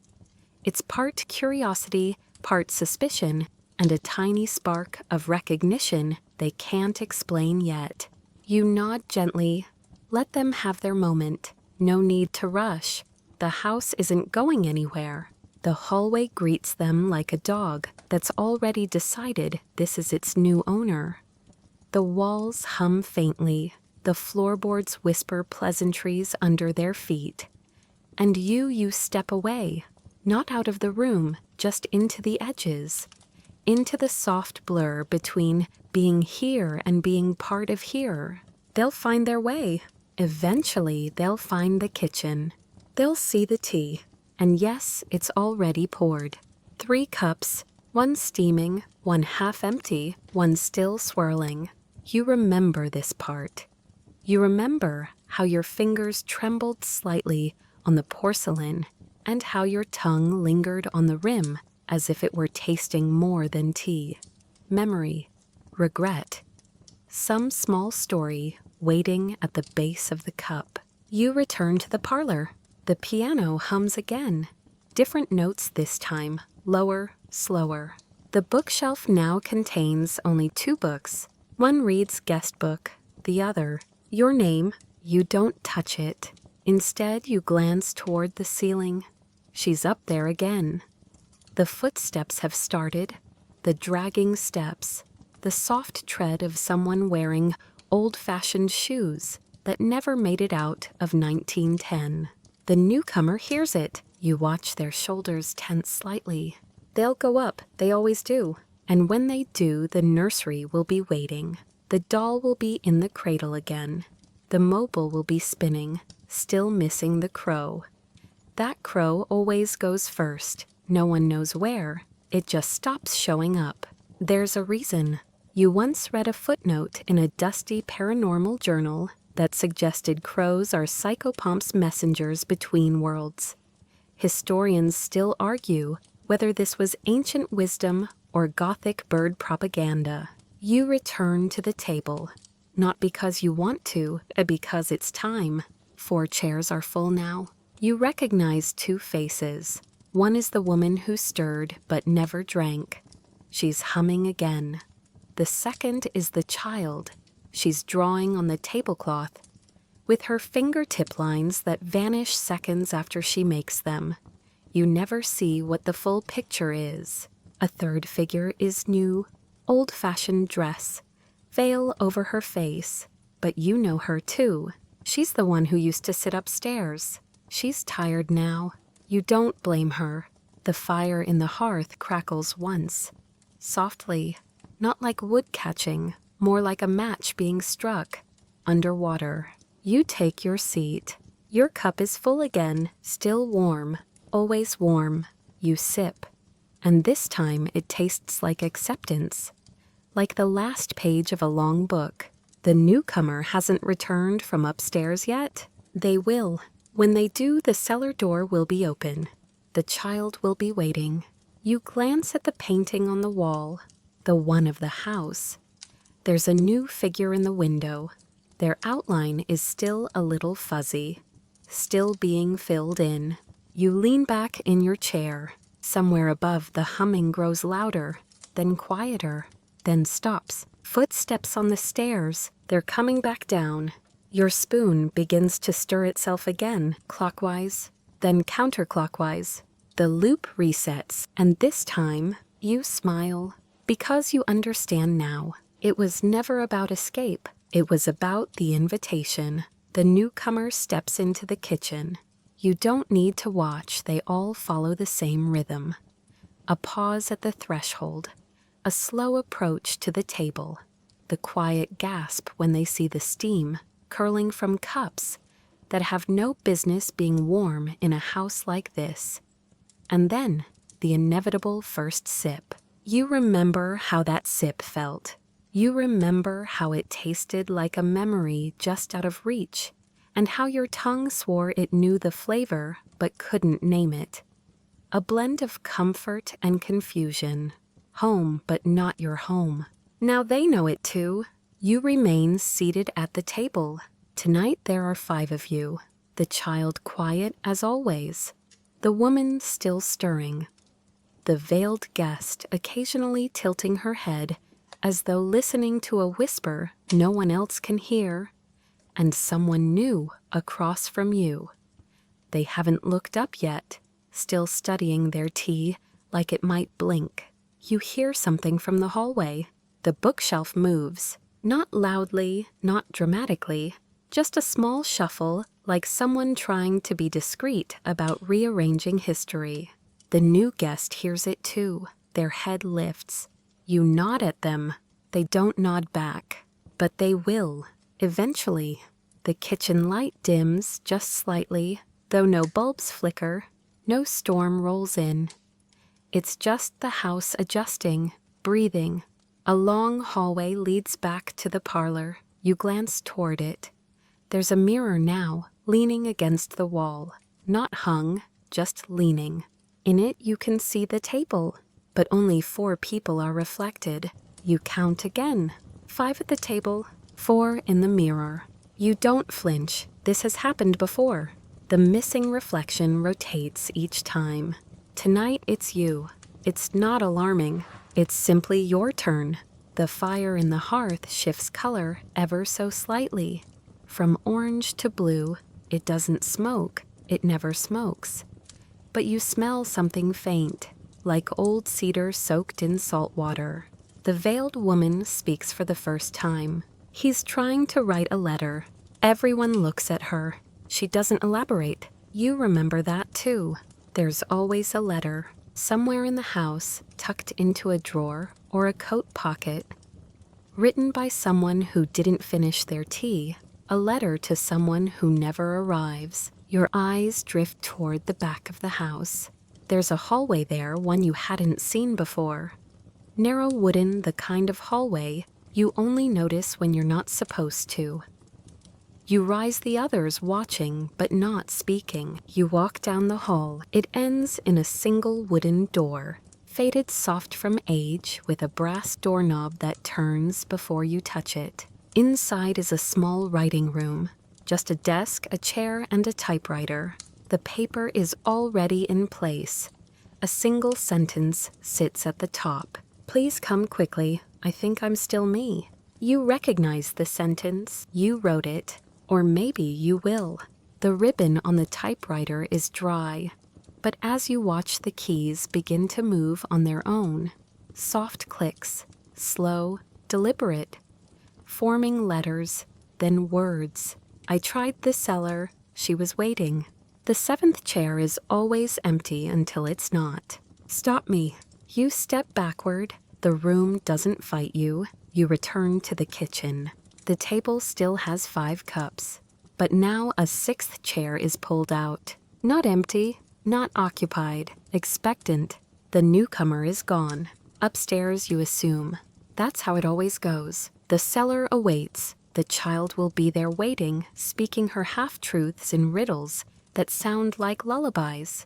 It's part curiosity, part suspicion, and a tiny spark of recognition they can't explain yet. You nod gently. Let them have their moment. No need to rush. The house isn't going anywhere. The hallway greets them like a dog that's already decided this is its new owner. The walls hum faintly. The floorboards whisper pleasantries under their feet. And you step away, not out of the room, just into the edges, into the soft blur between being here and being part of here. They'll find their way. Eventually, they'll find the kitchen. They'll see the tea. And yes, it's already poured. 3 cups, one steaming, one half empty, one still swirling. You remember this part. You remember how your fingers trembled slightly on the porcelain and how your tongue lingered on the rim as if it were tasting more than tea. Memory, regret, some small story waiting at the base of the cup. You return to the parlor. The piano hums again. Different notes this time, lower, slower. The bookshelf now contains only 2 books. One reads guest book, the other, your name. You don't touch it. Instead, you glance toward the ceiling. She's up there again. The footsteps have started, the dragging steps, the soft tread of someone wearing old-fashioned shoes that never made it out of 1910. The newcomer hears it. You watch their shoulders tense slightly. They'll go up, they always do. And when they do, the nursery will be waiting. The doll will be in the cradle again. The mobile will be spinning, still missing the crow. That crow always goes first. No one knows where. It just stops showing up. There's a reason. You once read a footnote in a dusty paranormal journal that suggested crows are psychopomp's messengers between worlds. Historians still argue whether this was ancient wisdom or Gothic bird propaganda. You return to the table, not because you want to, but because it's time. 4 chairs are full now. You recognize 2 faces. One is the woman who stirred but never drank. She's humming again. The second is the child. She's drawing on the tablecloth, with her fingertip lines that vanish seconds after she makes them. You never see what the full picture is. A third figure is new, old-fashioned dress, veil over her face. But you know her too. She's the one who used to sit upstairs. She's tired now. You don't blame her. The fire in the hearth crackles once, softly, not like wood catching, more like a match being struck, underwater. You take your seat. Your cup is full again, still warm, always warm. You sip, and this time it tastes like acceptance, like the last page of a long book. The newcomer hasn't returned from upstairs yet. They will. When they do, the cellar door will be open. The child will be waiting. You glance at the painting on the wall, the one of the house. There's a new figure in the window. Their outline is still a little fuzzy, still being filled in. You lean back in your chair. Somewhere above, the humming grows louder, then quieter, then stops. Footsteps on the stairs. They're coming back down. Your spoon begins to stir itself again, clockwise, then counterclockwise. The loop resets, and this time, you smile, because you understand now. It was never about escape. It was about the invitation. The newcomer steps into the kitchen. You don't need to watch. They all follow the same rhythm. A pause at the threshold. A slow approach to the table. The quiet gasp when they see the steam curling from cups that have no business being warm in a house like this. And then, the inevitable first sip. You remember how that sip felt. You remember how it tasted like a memory just out of reach, and how your tongue swore it knew the flavor but couldn't name it. A blend of comfort and confusion. Home, but not your home. Now they know it too. You remain seated at the table. Tonight there are 5 of you. The child quiet as always. The woman still stirring. The veiled guest occasionally tilting her head as though listening to a whisper no one else can hear. And someone new across from you. They haven't looked up yet, still studying their tea like it might blink. You hear something from the hallway. The bookshelf moves. Not loudly, not dramatically, just a small shuffle like someone trying to be discreet about rearranging history. The new guest hears it too. Their head lifts. You nod at them. They don't nod back. But they will. Eventually. The kitchen light dims just slightly, though no bulbs flicker. No storm rolls in. It's just the house adjusting, breathing. A long hallway leads back to the parlor. You glance toward it. There's a mirror now, leaning against the wall. Not hung, just leaning. In it you can see the table, but only 4 people are reflected. You count again. 5 at the table, 4 in the mirror. You don't flinch. This has happened before. The missing reflection rotates each time. Tonight it's you. It's not alarming. It's simply your turn. The fire in the hearth shifts color ever so slightly. From orange to blue, it doesn't smoke. It never smokes. But you smell something faint, like old cedar soaked in salt water. The veiled woman speaks for the first time. He's trying to write a letter. Everyone looks at her. She doesn't elaborate. You remember that too. There's always a letter. Somewhere in the house, tucked into a drawer or a coat pocket. Written by someone who didn't finish their tea. A letter to someone who never arrives. Your eyes drift toward the back of the house. There's a hallway there, one you hadn't seen before. Narrow wooden, the kind of hallway you only notice when you're not supposed to. You rise the others watching but not speaking. You walk down the hall. It ends in a single wooden door, faded soft from age with a brass doorknob that turns before you touch it. Inside is a small writing room. Just a desk, a chair, and a typewriter. The paper is already in place. A single sentence sits at the top. Please come quickly. I think I'm still me. You recognize the sentence. You wrote it. Or maybe you will. The ribbon on the typewriter is dry. But as you watch the keys begin to move on their own, soft clicks, slow, deliberate, forming letters, then words. I tried the cellar. She was waiting. The 7th chair is always empty until it's not. Stop me. You step backward. The room doesn't fight you. You return to the kitchen. The table still has 5 cups. But now a 6th chair is pulled out. Not empty, not occupied, expectant. The newcomer is gone. Upstairs, you assume. That's how it always goes. The cellar awaits. The child will be there waiting, speaking her half-truths in riddles that sound like lullabies.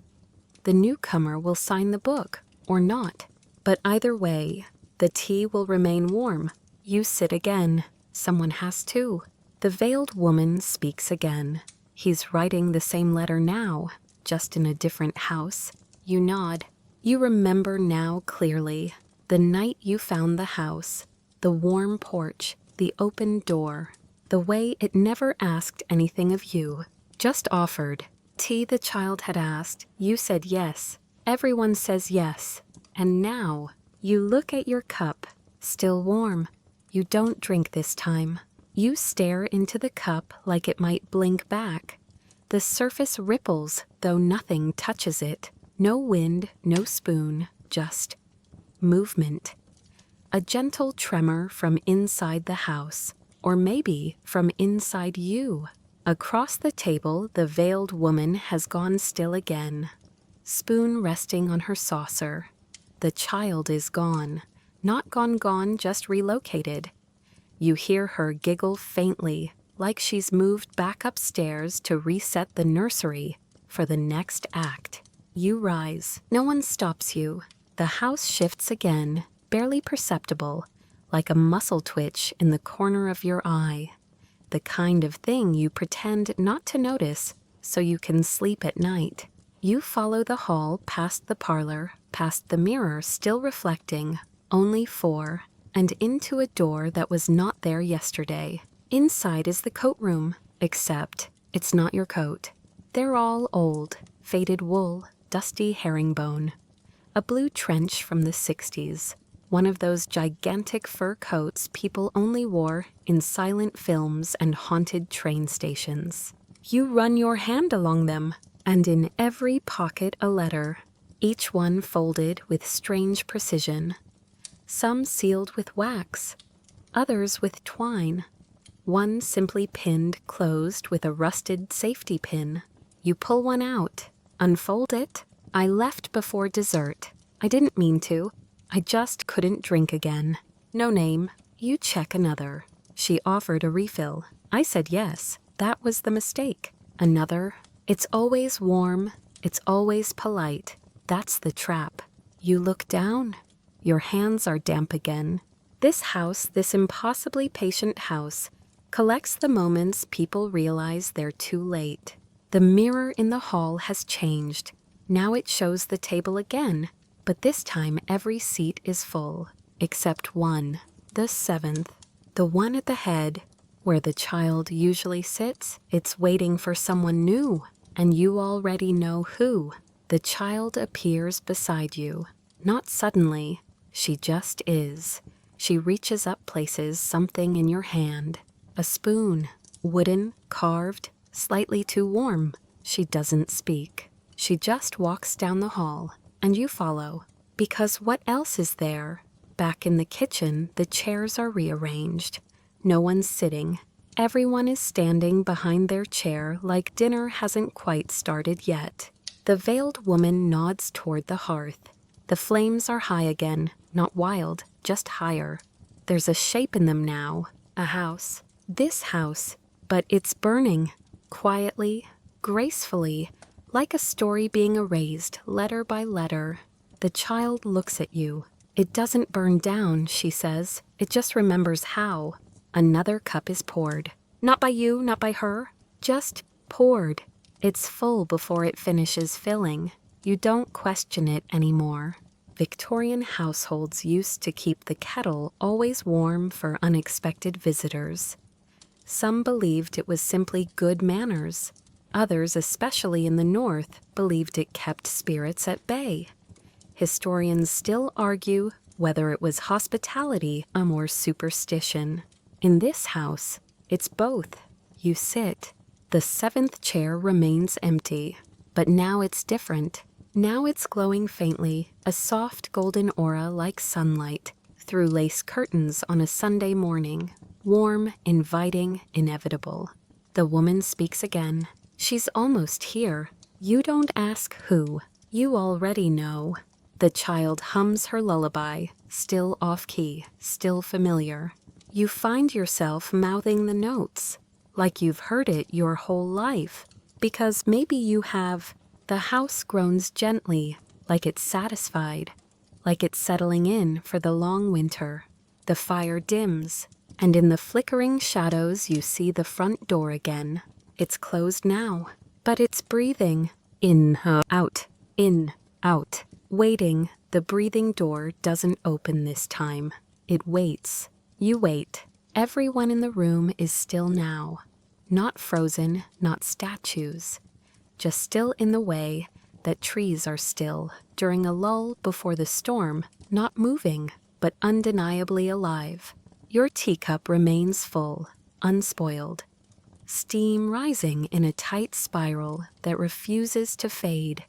The newcomer will sign the book, or not. But either way, the tea will remain warm. You sit again. Someone has to. The veiled woman speaks again. He's writing the same letter now, just in a different house. You nod. You remember now clearly. The night you found the house, the warm porch, the open door, the way it never asked anything of you, just offered. Tea the child had asked. You said yes. Everyone says yes. And now, you look at your cup, still warm. You don't drink this time. You stare into the cup like it might blink back. The surface ripples, though nothing touches it. No wind, no spoon, just movement. A gentle tremor from inside the house, or maybe from inside you. Across the table, the veiled woman has gone still again, spoon resting on her saucer. The child is gone. Not gone, just relocated. You hear her giggle faintly, like she's moved back upstairs to reset the nursery for the next act. You rise. No one stops you. The house shifts again, barely perceptible, like a muscle twitch in the corner of your eye. The kind of thing you pretend not to notice so you can sleep at night. You follow the hall past the parlor, past the mirror still reflecting, only 4, and into a door that was not there yesterday. Inside is the coat room, except it's not your coat. They're all old, faded wool, dusty herringbone. A blue trench from the 60s. One of those gigantic fur coats people only wore in silent films and haunted train stations. You run your hand along them, and in every pocket a letter, each one folded with strange precision. Some sealed with wax, others with twine. One simply pinned closed with a rusted safety pin. You pull one out, unfold it. I left before dessert. I didn't mean to. I just couldn't drink again. No name. You check another. She offered a refill. I said yes. That was the mistake. Another. It's always warm. It's always polite. That's the trap. You look down. Your hands are damp again. This house, this impossibly patient house, collects the moments people realize they're too late. The mirror in the hall has changed. Now it shows the table again. But this time every seat is full, except one, the 7th, the one at the head, where the child usually sits. It's waiting for someone new, and you already know who. The child appears beside you, not suddenly, she just is. She reaches up, places something in your hand, a spoon, wooden, carved, slightly too warm. She doesn't speak. She just walks down the hall. And you follow, because what else is there? Back in the kitchen, the chairs are rearranged. No one's sitting. Everyone is standing behind their chair like dinner hasn't quite started yet. The veiled woman nods toward the hearth. The flames are high again, not wild, just higher. There's a shape in them now, a house. This house, but it's burning, quietly, gracefully, like a story being erased letter by letter. The child looks at you. It doesn't burn down, she says. It just remembers how. Another cup is poured. Not by you, not by her. Just poured. It's full before it finishes filling. You don't question it anymore. Victorian households used to keep the kettle always warm for unexpected visitors. Some believed it was simply good manners. Others, especially in the North, believed it kept spirits at bay. Historians still argue whether it was hospitality or superstition. In this house, it's both. You sit. The 7th chair remains empty, but now it's different. Now it's glowing faintly, a soft golden aura like sunlight, through lace curtains on a Sunday morning. Warm, inviting, inevitable. The woman speaks again. She's almost here. You don't ask who. You already know. The child hums her lullaby, still off-key, still familiar. You find yourself mouthing the notes, like you've heard it your whole life, because maybe you have. The house groans gently, like it's satisfied, like it's settling in for the long winter. The fire dims, and in the flickering shadows you see the front door again. It's closed now, but it's breathing. In, out, in, out. Waiting. The breathing door doesn't open this time. It waits. You wait. Everyone in the room is still now. Not frozen, not statues. Just still in the way that trees are still during a lull before the storm, not moving, but undeniably alive. Your teacup remains full, unspoiled. Steam rising in a tight spiral that refuses to fade.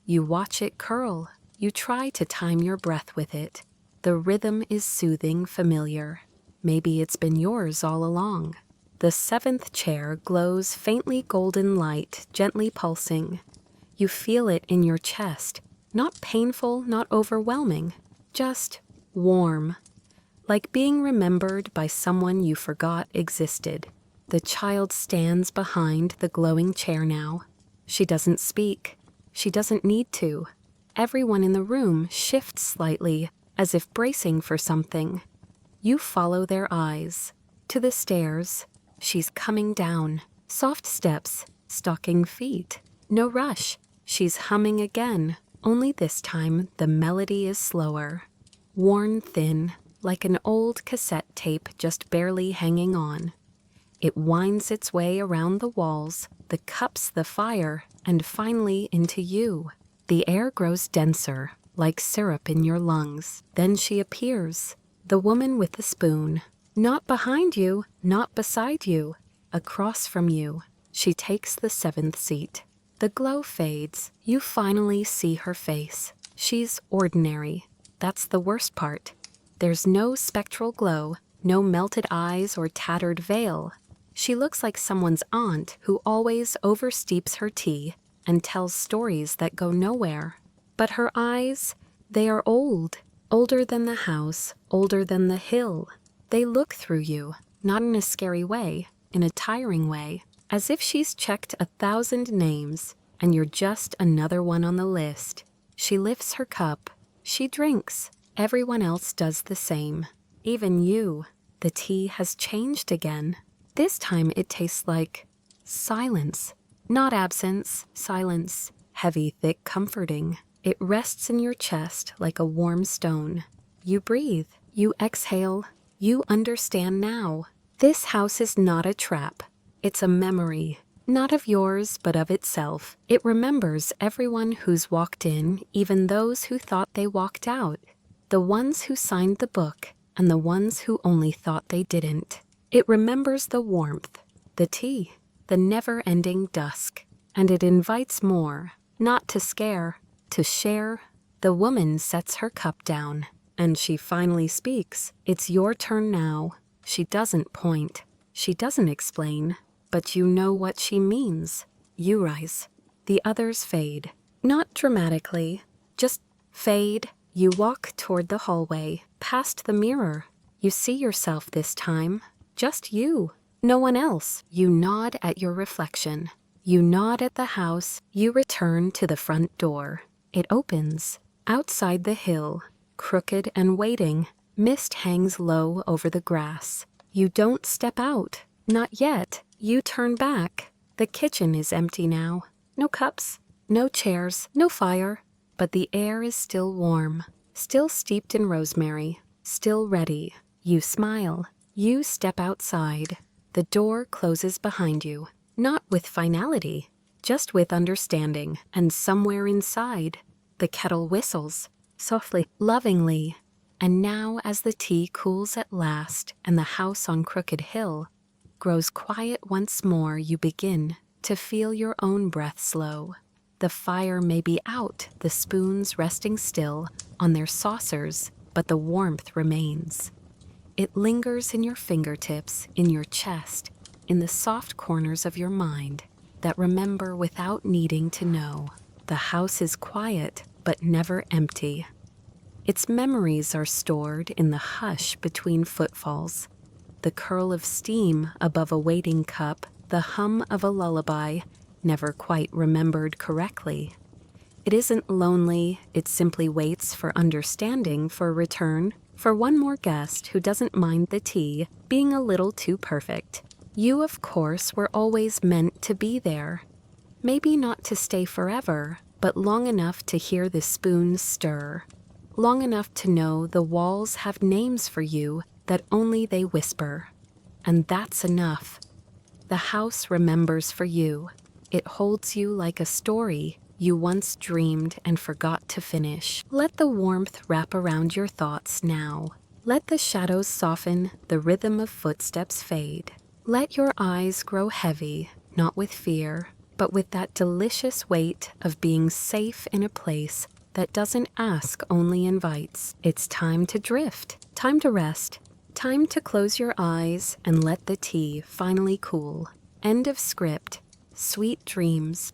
You watch it curl. You try to time your breath with it. The rhythm is soothing, familiar. Maybe it's been yours all along. The seventh chair glows faintly golden light, gently pulsing. You feel it in your chest, not painful, not overwhelming, just warm, like being remembered by someone you forgot existed. The child stands behind the glowing chair now. She doesn't speak. She doesn't need to. Everyone in the room shifts slightly, as if bracing for something. You follow their eyes. To the stairs. She's coming down. Soft steps, stocking feet. No rush. She's humming again, only this time the melody is slower. Worn thin, like an old cassette tape just barely hanging on. It winds its way around the walls, the cups, the fire, and finally into you. The air grows denser, like syrup in your lungs. Then she appears, the woman with the spoon. Not behind you, not beside you, across from you. She takes the seventh seat. The glow fades. You finally see her face. She's ordinary. That's the worst part. There's no spectral glow, no melted eyes or tattered veil. She looks like someone's aunt who always oversteeps her tea and tells stories that go nowhere. But her eyes, they are old. Older than the house, older than the hill. They look through you, not in a scary way, in a tiring way. As if she's checked 1,000 names, and you're just another one on the list. She lifts her cup. She drinks. Everyone else does the same. Even you. The tea has changed again. This time it tastes like silence. Not absence, silence. Heavy, thick, comforting. It rests in your chest like a warm stone. You breathe. You exhale. You understand now. This house is not a trap. It's a memory, not of yours, but of itself. It remembers everyone who's walked in, even those who thought they walked out. The ones who signed the book, and the ones who only thought they didn't. It remembers the warmth, the tea, the never-ending dusk. And it invites more, not to scare, to share. The woman sets her cup down, and she finally speaks. It's your turn now. She doesn't point. She doesn't explain. But you know what she means. You rise. The others fade. Not dramatically, just fade. You walk toward the hallway, past the mirror. You see yourself this time. Just you. No one else. You nod at your reflection. You nod at the house. You return to the front door. It opens. Outside the hill, crooked and waiting, mist hangs low over the grass. You don't step out. Not yet. You turn back. The kitchen is empty now. No cups, no chairs, no fire. But the air is still warm, still steeped in rosemary, still ready. You smile. You step outside. The door closes behind you. Not with finality, just with understanding. And somewhere inside, the kettle whistles, softly, lovingly. And now as the tea cools at last and the house on Crooked Hill grows quiet once more, you begin to feel your own breath slow. The fire may be out, the spoons resting still on their saucers, but the warmth remains. It lingers in your fingertips, in your chest, in the soft corners of your mind that remember without needing to know. The house is quiet, but never empty. Its memories are stored in the hush between footfalls, the curl of steam above a waiting cup, the hum of a lullaby, never quite remembered correctly. It isn't lonely, it simply waits for understanding for return, for one more guest who doesn't mind the tea being a little too perfect. You, of course, were always meant to be there. Maybe not to stay forever, but long enough to hear the spoons stir. Long enough to know the walls have names for you that only they whisper. And that's enough. The house remembers for you. It holds you like a story you once dreamed and forgot to finish. Let the warmth wrap around your thoughts now. Let the shadows soften, the rhythm of footsteps fade. Let your eyes grow heavy, not with fear, but with that delicious weight of being safe in a place that doesn't ask, only invites. It's time to drift, time to rest, time to close your eyes and let the tea finally cool. End of script. Sweet dreams.